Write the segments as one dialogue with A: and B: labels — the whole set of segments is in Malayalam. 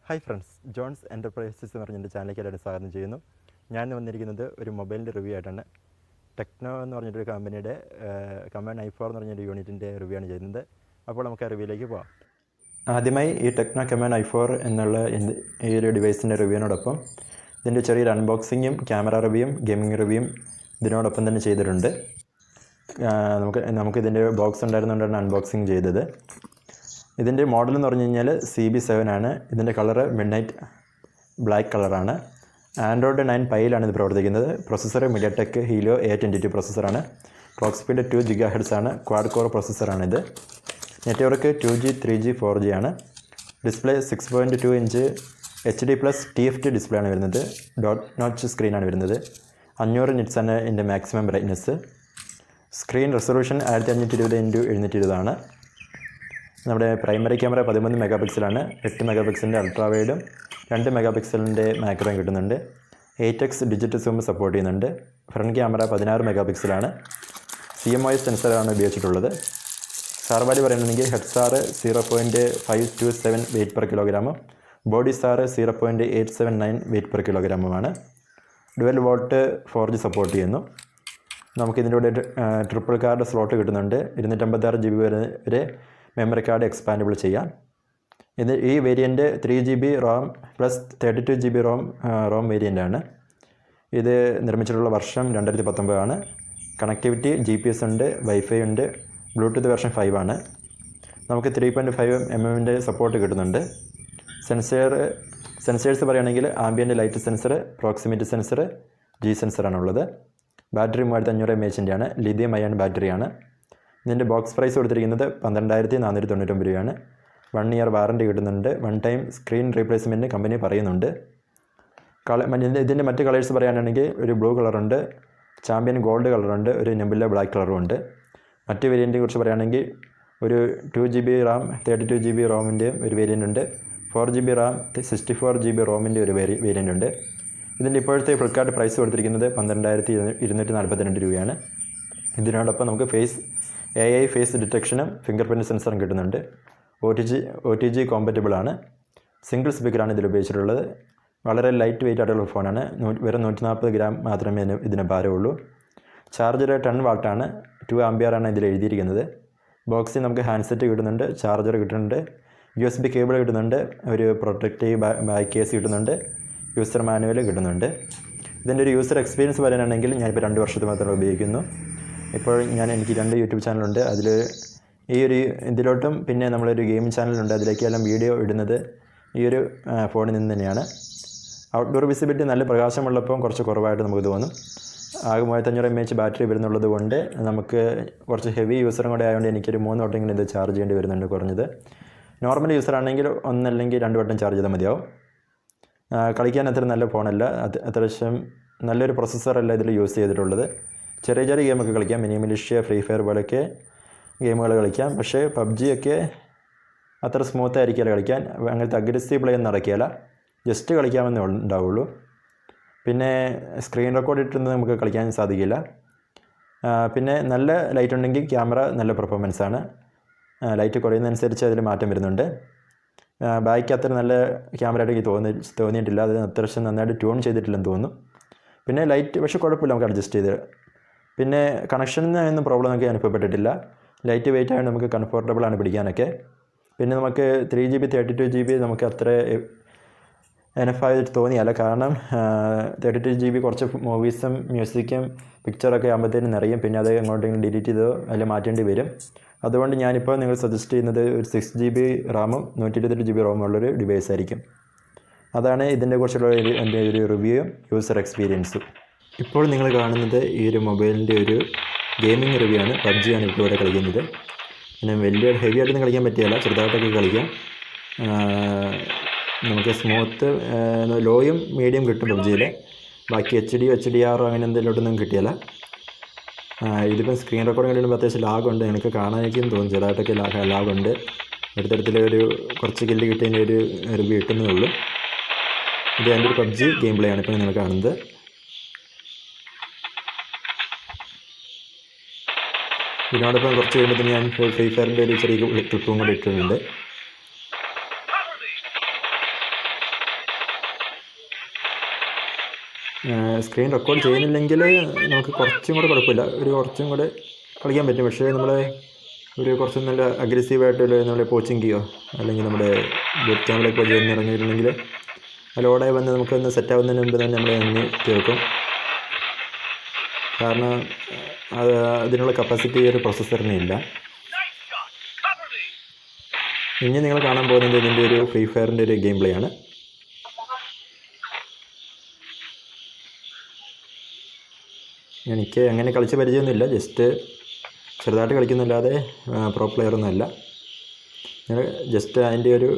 A: ഹായ് ഫ്രണ്ട്സ്, ജോൺസ് എൻ്റർപ്രൈസസ് എന്ന് പറഞ്ഞ എൻ്റെ ചാനലിലേക്ക് എല്ലാവരും സ്വാഗതം ചെയ്യുന്നു. ഞാൻ വന്നിരിക്കുന്നത് ഒരു മൊബൈലിൻ്റെ റിവ്യൂ ആയിട്ടാണ്. ടെക്നോ എന്ന് പറഞ്ഞൊരു കമ്പനിയുടെ കമോൺ i4 എന്ന് പറഞ്ഞൊരു യൂണിറ്റിൻ്റെ റിവ്യൂ ആണ് ചെയ്യുന്നത്. അപ്പോൾ നമുക്ക് ആ റിവ്യൂയിലേക്ക് പോകാം. ആദ്യമായി ഈ ടെക്നോ കമോൺ i4 എന്നുള്ള ഈ ഒരു ഡിവൈസിൻ്റെ റിവ്യൂവിനോടൊപ്പം ഇതിൻ്റെ ചെറിയൊരു അൺബോക്സിങ്ങും ക്യാമറ റിവ്യൂയും ഗെയിമിംഗ് റിവ്യൂയും ഇതിനോടൊപ്പം തന്നെ ചെയ്തിട്ടുണ്ട്. നമുക്കിതിൻ്റെ ബോക്സ് ഉണ്ടായിരുന്നുകൊണ്ടാണ് അൺബോക്സിങ് ചെയ്തത്. ഇതിൻ്റെ മോഡൽ എന്ന് പറഞ്ഞു കഴിഞ്ഞാൽ CB7 ആണ്. ഇതിൻ്റെ കളറ് മിഡ്നൈറ്റ് ബ്ലാക്ക് കളറാണ്. ആൻഡ്രോയിഡ് 9 പൈയിലാണ് ഇത് പ്രവർത്തിക്കുന്നത്. പ്രൊസസ്സർ മീഡിയാടെക് ഹീലിയോ A22 പ്രൊസസ്സറാണ്. ക്ലോക്ക് സ്പീഡ് 2 GHz ആണ്. ക്വാഡ് കോർ പ്രൊസസ്സറാണിത്. നെറ്റ്വർക്ക് 2G 3G 4G ആണ്. Display 6.2 inch HD+ TFT display ആണ് വരുന്നത്. ഡോട്ട് നോച്ച് സ്ക്രീനാണ് വരുന്നത്. 500 നിറ്റ്സ് ആണ് ഇതിൻ്റെ maximum brightness. Screen resolution 1520x720 ആണ്. നമ്മുടെ പ്രൈമറി ക്യാമറ 13 മെഗാ പിക്സലാണ്. 8 മെഗാ പിക്സലിൻ്റെ അൾട്രാ വൈഡും 2 മെഗാ പിക്സലിൻ്റെ മാക്രോയും കിട്ടുന്നുണ്ട്. 8x ഡിജിറ്റൽ സൂം സപ്പോർട്ട് ചെയ്യുന്നുണ്ട്. ഫ്രണ്ട് ക്യാമറ 16 മെഗാ പിക്സലാണ്. CMOS സെൻസറാണ് ഉപയോഗിച്ചിട്ടുള്ളത്. സാർ വാല്യൂ പറയുന്നുണ്ടെങ്കിൽ ഹെഡ് സാർ 0.527 വെയിറ്റ് പെർ കിലോഗ്രാമും ബോഡി സാർ 0.879 വെയിറ്റ് പെർ കിലോഗ്രാമുമാണ്. ഡുവൽ വോൾട്ട് 4G സപ്പോർട്ട് ചെയ്യുന്നു. നമുക്കിതിൻ്റെ കൂടെ ട്രിപ്പിൾ കാർഡ് സ്ലോട്ട് കിട്ടുന്നുണ്ട്. 256 GB വരെ മെമ്മറി കാർഡ് എക്സ്പാൻഡബിൾ ചെയ്യാം. ഈ variant 3GB ROM plus 32GB ROM വേരിയൻ്റാണ്. ഇത് നിർമ്മിച്ചിട്ടുള്ള വർഷം 2019 ആണ്. കണക്ടിവിറ്റി GPS ഉണ്ട്, വൈഫൈ ഉണ്ട്, ബ്ലൂടൂത്ത് വെർഷൻ 5 ആണ്. നമുക്ക് 3.5mm സപ്പോർട്ട് കിട്ടുന്നുണ്ട്. സെൻസേഴ്സ് പറയുകയാണെങ്കിൽ ambient light sensor, proximity sensor, G സെൻസറാണുള്ളത്. ബാറ്ററി 3500 mAh ആണ്. ലിഥിയം അയൺ ബാറ്ററിയാണ്. ഇതിൻ്റെ ബോക്സ് പ്രൈസ് കൊടുത്തിരിക്കുന്നത് 12,499 രൂപയാണ്. 1 ഇയർ വാറൻറ്റി കിട്ടുന്നുണ്ട്. 1 ടൈം സ്ക്രീൻ റീപ്ലേസ്മെൻറ്റ് കമ്പനി പറയുന്നുണ്ട്. ഇതിൻ്റെ മറ്റ് കളേഴ്സ് പറയുകയാണെങ്കിൽ ഒരു ബ്ലൂ കളറുണ്ട്, ചാമ്പ്യൻ ഗോൾഡ് കളറുണ്ട്, ഒരു നെബുല ബ്ലാക്ക് കളറും ഉണ്ട്. മറ്റ് വേരിയൻറ്റിനെ കുറിച്ച് പറയുകയാണെങ്കിൽ ഒരു 2GB റാം 32GB റോമിൻ്റെ ഒരു വേരിയൻ്റ് ഉണ്ട്. 4GB റാം 64GB റോമിൻ്റെ ഒരു വേരിയൻ്റ് ഉണ്ട്. ഇതിൻ്റെ ഇപ്പോഴത്തെ ഫ്ലിപ്കാർട്ട് പ്രൈസ് കൊടുത്തിരിക്കുന്നത് 12,242 രൂപയാണ്. ഇതിനോടൊപ്പം നമുക്ക് AI ഫേസ് ഡിറ്റക്ഷനും ഫിംഗർ പ്രിൻറ്റ് സെൻസറും കിട്ടുന്നുണ്ട്. OTG കോമ്പറ്റബിൾ ആണ്. സിംഗിൾ സ്പീക്കറാണ് ഇതിൽ ഉപയോഗിച്ചിട്ടുള്ളത്. വളരെ ലൈറ്റ് വെയിറ്റ് ആയിട്ടുള്ള ഫോണാണ്. വെറും 140 ഗ്രാം മാത്രമേ ഇതിന് ഭാരമുള്ളൂ. ചാർജർ 10 വാട്ടാണ്. 2 ആംപിയറാണ് ഇതിൽ എഴുതിയിരിക്കുന്നത്. ബോക്സിൽ നമുക്ക് ഹാൻഡ്സെറ്റ് കിട്ടുന്നുണ്ട്, ചാർജർ കിട്ടുന്നുണ്ട്, USB കേബിൾ കിട്ടുന്നുണ്ട്, ഒരു പ്രൊട്ടക്റ്റീവ് ബാക്ക് കേസ് കിട്ടുന്നുണ്ട്, യൂസർ മാനുവൽ കിട്ടുന്നുണ്ട്. ഇതിൻ്റെ ഒരു യൂസർ എക്സ്പീരിയൻസ് പറയാനാണെങ്കിൽ ഞാനിപ്പോൾ 2 വർഷത്തെ മാത്രമേ ഉപയോഗിക്കുന്നു. ഇപ്പോൾ എനിക്ക് 2 യൂട്യൂബ് ചാനലുണ്ട്. അതിൽ ഈ ഒരു ഇതിലോട്ടും പിന്നെ നമ്മളൊരു ഗെയിം ചാനലുണ്ട്. അതിലേക്കെല്ലാം വീഡിയോ ഇടുന്നത് ഈ ഒരു ഫോണിൽ നിന്ന് തന്നെയാണ്. ഔട്ട്ഡോർ വിസിബിലിറ്റി നല്ല പ്രകാശമുള്ളപ്പോൾ കുറച്ച് കുറവായിട്ട് നമുക്ക് തോന്നും. ആകെ 3500 mAh ബാറ്ററി വരുന്നുള്ളത് കൊണ്ട് നമുക്ക് കുറച്ച് ഹെവി യൂസറും കൂടെ ആയതുകൊണ്ട് എനിക്കൊരു 3 വട്ടമെങ്കിലും ഇത് ചാർജ് ചെയ്യേണ്ടി വരുന്നുണ്ട് കുറഞ്ഞത്. നോർമൽ യൂസറാണെങ്കിൽ 1 അല്ലെങ്കിൽ 2 വട്ടം ചാർജ് ചെയ്താൽ മതിയാവും. കളിക്കാൻ അത്ര നല്ല ഫോണല്ല. അത്യാവശ്യം നല്ലൊരു പ്രൊസസ്സറല്ല ഇതിൽ യൂസ് ചെയ്തിട്ടുള്ളത്. ചെറിയ ഗെയിമൊക്കെ കളിക്കാം. മിനിമിലിഷ്യ, ഫ്രീ ഫയർ പോലെയൊക്കെ ഗെയിമുകൾ കളിക്കാം. പക്ഷേ PUBG ഒക്കെ അത്ര സ്മൂത്ത് ആയിരിക്കില്ല കളിക്കാൻ. അങ്ങനത്തെ അഗ്രസീവ് പ്ലേ ഒന്നും നടക്കില്ല. ജസ്റ്റ് കളിക്കാമെന്നേ ഉണ്ടാവുള്ളൂ. പിന്നെ സ്ക്രീൻ റെക്കോർഡ് ഇട്ടൊന്നും നമുക്ക് കളിക്കാൻ സാധിക്കില്ല. പിന്നെ നല്ല ലൈറ്റ് ഉണ്ടെങ്കിൽ ക്യാമറ നല്ല പെർഫോമൻസാണ്. ലൈറ്റ് കുറയുന്നതനുസരിച്ച് അതിൽ മാറ്റം വരുന്നുണ്ട്. ബാക്ക് അത്ര നല്ല ക്യാമറ ആയിട്ട് എനിക്ക് തോന്നിയിട്ടില്ല. അത് അത്യാവശ്യം നന്നായിട്ട് ട്യൂൺ ചെയ്തിട്ടില്ലെന്ന് തോന്നുന്നു. പിന്നെ ലൈറ്റ് പക്ഷേ കുഴപ്പമില്ല, നമുക്ക് അഡ്ജസ്റ്റ് ചെയ്ത്. പിന്നെ കണക്ഷനൊന്നും പ്രോബ്ലം നമുക്ക് അനുഭവപ്പെട്ടിട്ടില്ല. ലൈറ്റ് വെയിറ്റ് ആയതുകൊണ്ട് നമുക്ക് കംഫർട്ടബിളാണ് പിടിക്കാനൊക്കെ. പിന്നെ നമുക്ക് 3GB 32GB നമുക്ക് അത്ര എനഫായിട്ട് തോന്നിയല്ല. കാരണം 32GB കുറച്ച് മൂവീസും മ്യൂസിക്കും പിക്ചറൊക്കെ ആകുമ്പോഴത്തേനും നിറയും. പിന്നെ അത് എങ്ങോട്ടെങ്കിലും ഡിലീറ്റ് ചെയ്തോ അതിൽ മാറ്റേണ്ടി വരും. അതുകൊണ്ട് ഞാനിപ്പോൾ നിങ്ങൾ സജസ്റ്റ് ചെയ്യുന്നത് ഒരു 6GB റാമും 128GB റോമും ഉള്ളൊരു ഡിവൈസ് ആയിരിക്കും. അതാണ് ഇതിൻ്റെ കുറിച്ചുള്ള എൻ്റെ ഒരു റിവ്യൂയും യൂസർ എക്സ്പീരിയൻസും. ഇപ്പോൾ നിങ്ങൾ കാണുന്നത് ഈ ഒരു മൊബൈലിൻ്റെ ഒരു ഗെയിമിംഗ് റിവ്യൂ ആണ്. PUBG ആണ് ഇപ്പോൾ ഇവിടെ കളിക്കുന്നത്. പിന്നെ വലിയ ഹെവി ആയിട്ടൊന്നും കളിക്കാൻ പറ്റിയല്ല, ചെറുതായിട്ടൊക്കെ കളിക്കാം. നമുക്ക് സ്മൂത്ത് ലോയും മീഡിയം കിട്ടും PUBGയിൽ. ബാക്കി HD HDR അങ്ങനെ എന്തെങ്കിലോട്ടൊന്നും കിട്ടിയല്ല. ഇതിപ്പം സ്ക്രീൻ റെക്കോർഡിംഗ് കഴിയുമ്പോൾ അത്യാവശ്യം ലാഗുണ്ട്. എനിക്ക് കാണാനൊക്കെയും തോന്നും ചെറുതായിട്ടൊക്കെ ലാഗുണ്ട്. അടുത്തടുത്തിലൊരു കുറച്ച് കില്ല് കിട്ടിയതിൻ്റെ ഒരു റിവ്യൂ കിട്ടുന്നേ ഉള്ളൂ. ഇത് എൻ്റെ ഒരു PUBG ഗെയിം പ്ലേ ആണ് ഇപ്പോൾ നിങ്ങൾ കാണുന്നത്. ഇതിനോടൊപ്പം കുറച്ച് കഴിയുമ്പോൾ ഞാൻ ഫ്രീ ഫയറിൻ്റെ ഒരു ചെറിയ ക്ലിപ്പും കൂടി ഇട്ടിട്ടുണ്ട്. സ്ക്രീൻ റെക്കോർഡ് ചെയ്യുന്നില്ലെങ്കിൽ നമുക്ക് കുറച്ചും കൂടെ കുഴപ്പമില്ല, കുറച്ചും കൂടെ കളിക്കാൻ പറ്റും. പക്ഷേ നമ്മൾ കുറച്ച് നല്ല അഗ്രസീവായിട്ടുള്ള നമ്മുടെ പോച്ചിങ്കിയോ അല്ലെങ്കിൽ നമ്മുടെ ബൂട്ട് ക്യാമ്പിലൊക്കെ പോയി ചെന്ന് ഇറങ്ങിയിട്ടുണ്ടെങ്കിൽ ലോഡായി വന്ന് നമുക്കൊന്ന് സെറ്റാവുന്നതിന് മുമ്പ് തന്നെ നമ്മൾ എണ്ണി തീർക്കും. കാരണം അതിനുള്ള കപ്പാസിറ്റി ഒരു പ്രോസസ്സറിന് ഇല്ല. ഇനി നിങ്ങൾ കാണാൻ പോകുന്നത് ഇതിൻ്റെ ഒരു ഫ്രീ ഫയറിൻ്റെ ഒരു ഗെയിം പ്ലേ ആണ്. എനിക്ക് അങ്ങനെ കളിച്ച് പരിചയമൊന്നുമില്ല, ജസ്റ്റ് ചെറുതായിട്ട് കളിക്കുന്നില്ലാതെ പ്രോ പ്ലെയറൊന്നും അല്ല. നിങ്ങൾ ജസ്റ്റ് അതിൻ്റെ ഒരു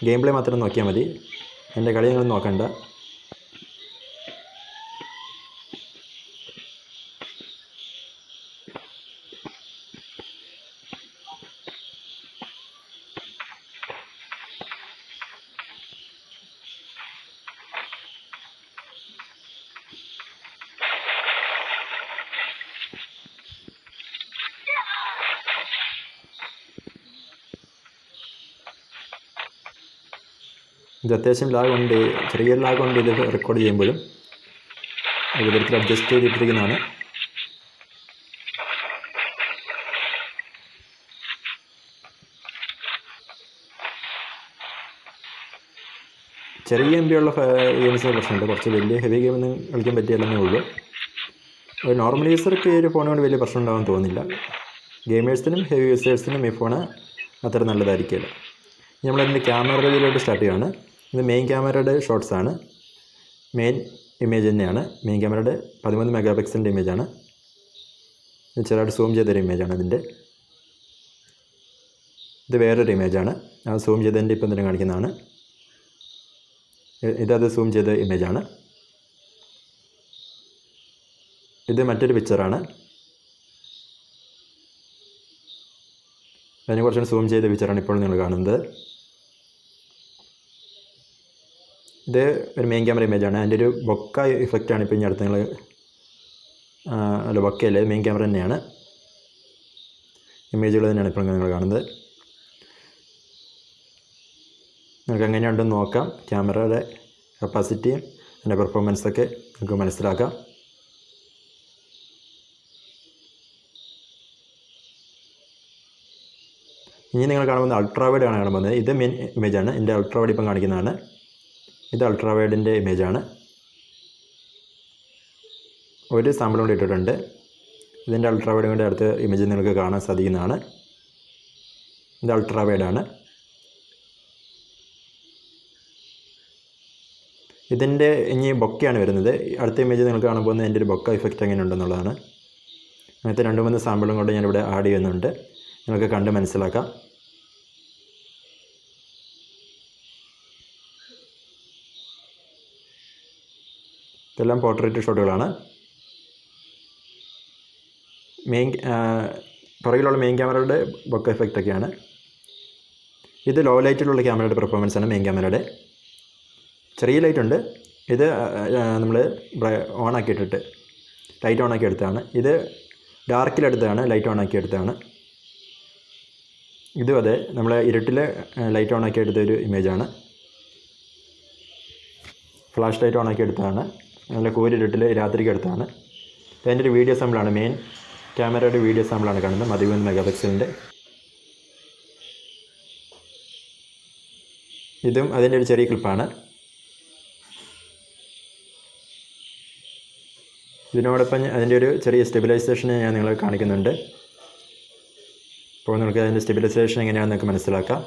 A: ഗെയിം പ്ലേ മാത്രം നോക്കിയാൽ മതി, എൻ്റെ കളി നിങ്ങൾ നോക്കണ്ട. ഇത് അത്യാവശ്യം ലാഗുണ്ട്, ചെറിയൊരു ലാഗുണ്ട് ഇത് റെക്കോർഡ് ചെയ്യുമ്പോഴും. വിധത്തിൽ അഡ്ജസ്റ്റ് ചെയ്തിട്ടിരിക്കുന്നതാണ്. ചെറിയ എം ബി ഉള്ള ഗെയിംസിന് പ്രശ്നമുണ്ട്, കുറച്ച് വലിയ ഹെവി ഗെയിമൊന്നും കളിക്കാൻ പറ്റിയല്ലെന്നേ ഉള്ളൂ. ഒരു നോർമൽ യൂസർക്ക് ഈ ഒരു ഫോൺ കൊണ്ട് വലിയ പ്രശ്നം ഉണ്ടാകാൻ തോന്നുന്നില്ല. ഗെയിമേഴ്സിനും ഹെവി യൂസേഴ്സിനും ഈ ഫോൺ അത്ര നല്ലതായിരിക്കില്ല. നമ്മളതിൻ്റെ ക്യാമറ റിവ്യൂലോട്ട് സ്റ്റാർട്ട് ചെയ്യുകയാണ്. ഇത് മെയിൻ ക്യാമറയുടെ ഷോട്ട്സാണ്, മെയിൻ ഇമേജ് തന്നെയാണ്. മെയിൻ ക്യാമറയുടെ 13 മെഗാ പിക്സലിൻ്റെ ഇമേജാണ്. ചെറുതായിട്ട് സൂം ചെയ്തൊരു ഇമേജാണ് ഇതിൻ്റെ. ഇത് വേറൊരു ഇമേജാണ്, ആ സൂം ചെയ്തതിൻ്റെ ഇപ്പം തന്നെ കാണിക്കുന്നതാണ്. ഇതത് സൂം ചെയ്ത ഇമേജാണ്. ഇത് മറ്റൊരു പിക്ചറാണ്, അതിനെ കുറച്ചുകൂടി സൂം ചെയ്ത പിക്ചറാണ് ഇപ്പോൾ നിങ്ങൾ കാണുന്നത്. ഇത് ഒരു മെയിൻ ക്യാമറ ഇമേജാണ്. അതിൻ്റെ ഒരു ബൊക്ക ഇഫക്റ്റാണ് ഇപ്പോൾ ഇനി അടുത്ത് നിങ്ങൾ അല്ല ബൊക്കയല്ലേ, മെയിൻ ക്യാമറ തന്നെയാണ്. ഇമേജുകൾ തന്നെയാണ് ഇപ്പോൾ നിങ്ങൾ കാണുന്നത്. നിങ്ങൾക്ക് എങ്ങനെയുണ്ടെന്ന് നോക്കാം. ക്യാമറയുടെ കപ്പാസിറ്റിയും അതിൻ്റെ പെർഫോമൻസൊക്കെ നിങ്ങൾക്ക് മനസ്സിലാക്കാം. ഇനി നിങ്ങൾ കാണുന്നത് അൾട്രാവൈഡ് ആണ് കാണാൻ പോകുന്നത്. ഇത് മെയിൻ ഇമേജാണ്, ഇതിൻ്റെ അൾട്രാവൈഡ് ഇപ്പം കാണിക്കുന്നതാണ്. ഇത് അൾട്രാവൈഡിൻ്റെ ഇമേജാണ്. ഒരു സാമ്പിൾ കൂടി ഇട്ടിട്ടുണ്ട്. ഇതിൻ്റെ അൾട്രാവൈഡ് കൊണ്ട് അടുത്ത ഇമേജ് നിങ്ങൾക്ക് കാണാൻ സാധിക്കുന്നതാണ്. ഇത് അൾട്രാവൈഡാണ്. ഇതിൻ്റെ ഇനി ബൊക്കയാണ് വരുന്നത്. അടുത്ത ഇമേജ് നിങ്ങൾക്ക് കാണാൻ പോകുന്നത് എൻ്റെ ഒരു ബൊക്ക ഇഫക്റ്റ് എങ്ങനെ ഉണ്ടെന്നുള്ളതാണ്. അങ്ങനത്തെ 2-3 സാമ്പിളും കൂടെ ഞാനിവിടെ ആഡ് ചെയ്യുന്നുണ്ട്, നിങ്ങൾക്ക് കണ്ട് മനസ്സിലാക്കാം. ഇതെല്ലാം പോർട്രേറ്റ് ഷോട്ടുകളാണ്. പുറകിലുള്ള മെയിൻ ക്യാമറയുടെ ബൊക്ക എഫക്റ്റൊക്കെയാണ്. ഇത് ലോ ലൈറ്റിലുള്ള ക്യാമറയുടെ പെർഫോമൻസാണ്. മെയിൻ ക്യാമറയുടെ ചെറിയ ലൈറ്റുണ്ട്, ഇത് നമ്മൾ ഓണാക്കിയിട്ടിട്ട് ലൈറ്റ് ഓണാക്കി എടുത്തതാണ്. ഇത് ഡാർക്കിലെടുത്തതാണ്, ലൈറ്റ് ഓണാക്കി എടുത്തതാണ്. ഇതും അതെ, നമ്മൾ ഇരുട്ടിൽ ലൈറ്റ് ഓണാക്കി എടുത്തൊരു ഇമേജാണ്. ഫ്ലാഷ് ലൈറ്റ് ഓണാക്കി എടുത്തതാണ്, നല്ല കൂരിരുട്ടിൽ രാത്രിക്ക് എടുത്താണ്. അതിൻ്റെ ഒരു വീഡിയോ സാമ്പിളാണ്, മെയിൻ ക്യാമറയുടെ വീഡിയോ സാമ്പിളാണ് കാണുന്നത്, 13 മെഗാ പിക്സലിൻ്റെ. ഇതും അതിൻ്റെ ഒരു ചെറിയ ക്ലിപ്പാണ്. ഇതിനോടൊപ്പം അതിൻ്റെ ഒരു ചെറിയ സ്റ്റെബിലൈസേഷൻ ഞാൻ നിങ്ങളെ കാണിക്കുന്നുണ്ട്. അപ്പോൾ നിങ്ങൾക്ക് അതിൻ്റെ സ്റ്റെബിലൈസേഷൻ എങ്ങനെയാണെന്ന് നിങ്ങൾക്ക് മനസ്സിലാക്കാം.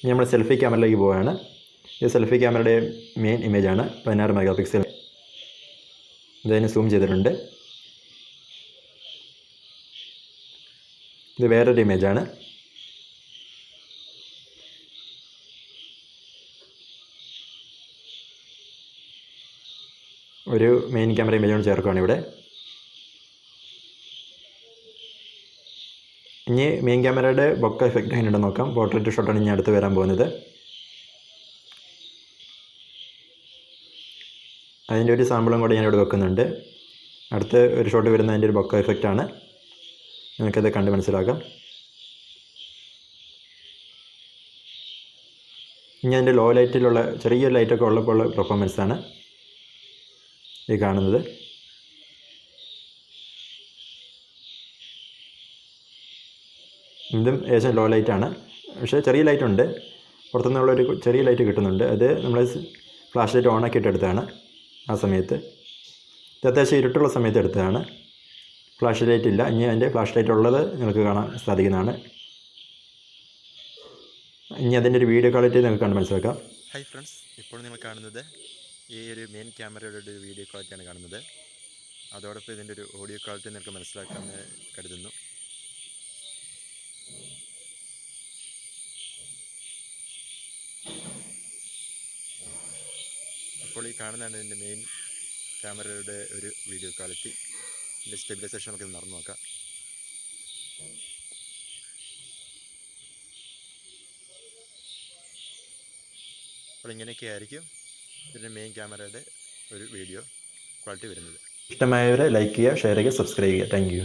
A: ഇനി നമ്മൾ സെൽഫി ക്യാമറയിലേക്ക് പോവുകയാണ്. ഇത് സെൽഫി ക്യാമറയുടെ മെയിൻ ഇമേജാണ്, 16 മെഗാ പിക്സൽ. ഇതിന് സൂം ചെയ്തിട്ടുണ്ട്. ഇത് വേറൊരു ഇമേജാണ്. ഒരു മെയിൻ ക്യാമറ ഇമേജോട് ചേർക്കുകയാണ് ഇവിടെ. ഇനി മെയിൻ ക്യാമറയുടെ ബൊക്ക എഫക്റ്റ് എങ്ങനെയുണ്ടെന്ന് നോക്കാം. പോർട്രേറ്റ് ഷോട്ടാണ് ഇനി അടുത്ത് വരാൻ പോകുന്നത്. അതിൻ്റെ ഒരു സാമ്പിളും കൂടെ ഞാനിവിടെ വെക്കുന്നുണ്ട്. അടുത്ത ഒരു ഷോട്ട് വരുന്ന അതിൻ്റെ ഒരു ബൊക്ക എഫക്റ്റാണ്, നിങ്ങൾക്കത് കണ്ട് മനസ്സിലാക്കാം. ഇനി അതിൻ്റെ ലോ ലൈറ്റിലുള്ള ചെറിയൊരു ലൈറ്റൊക്കെ ഉള്ളപ്പോൾ പെർഫോമൻസാണ് ഈ കാണുന്നത്. ഇതും ഏകദേശം ലോ ലൈറ്റാണ്, പക്ഷേ ചെറിയ ലൈറ്റുണ്ട്, പുറത്തുനിന്നുള്ളൊരു ചെറിയ ലൈറ്റ് കിട്ടുന്നുണ്ട്. അത് നമ്മൾ ഫ്ലാഷ് ലൈറ്റ് ഓണാക്കിയിട്ട് എടുത്തതാണ് ആ സമയത്ത്. ഇത് അത്യാവശ്യം ഇരുട്ടുള്ള സമയത്ത് എടുത്തതാണ്. ഫ്ലാഷ് ലൈറ്റ് ഇല്ല, ഇനി അതിൻ്റെ ഫ്ലാഷ് ലൈറ്റ് ഉള്ളത് നിങ്ങൾക്ക് കാണാൻ സാധിക്കുന്നതാണ്. ഇനി അതിൻ്റെ ഒരു വീഡിയോ ക്വാളിറ്റി നിങ്ങൾക്ക് കണ്ട് മനസ്സിലാക്കാം.
B: ഹായ് ഫ്രണ്ട്സ്, ഇപ്പോൾ നിങ്ങൾ കാണുന്നത് ഈ ഒരു മെയിൻ ക്യാമറയുടെ ഒരു വീഡിയോ ക്വാളിറ്റിയാണ് കാണുന്നത്. അതോടൊപ്പം ഇതിൻ്റെ ഒരു ഓഡിയോ ക്വാളിറ്റി നിങ്ങൾക്ക് മനസ്സിലാക്കാമെന്ന് കരുതുന്നു. അപ്പോൾ ഈ കാണുന്നതാണ് ഇതിൻ്റെ മെയിൻ ക്യാമറയുടെ ഒരു വീഡിയോ ക്വാളിറ്റി. ഇതിൻ്റെ സ്റ്റെബിലൈസേഷൻ നമുക്ക് നടന്നു നോക്കാം. അപ്പോൾ ഇങ്ങനെയൊക്കെ ആയിരിക്കും ഇതിൻ്റെ മെയിൻ ക്യാമറയുടെ ഒരു വീഡിയോ ക്വാളിറ്റി വരുന്നത്.
A: ഇഷ്ടമായവരെ ലൈക്ക് ചെയ്യുക, ഷെയർ ചെയ്യുക, സബ്സ്ക്രൈബ് ചെയ്യുക. Thank you.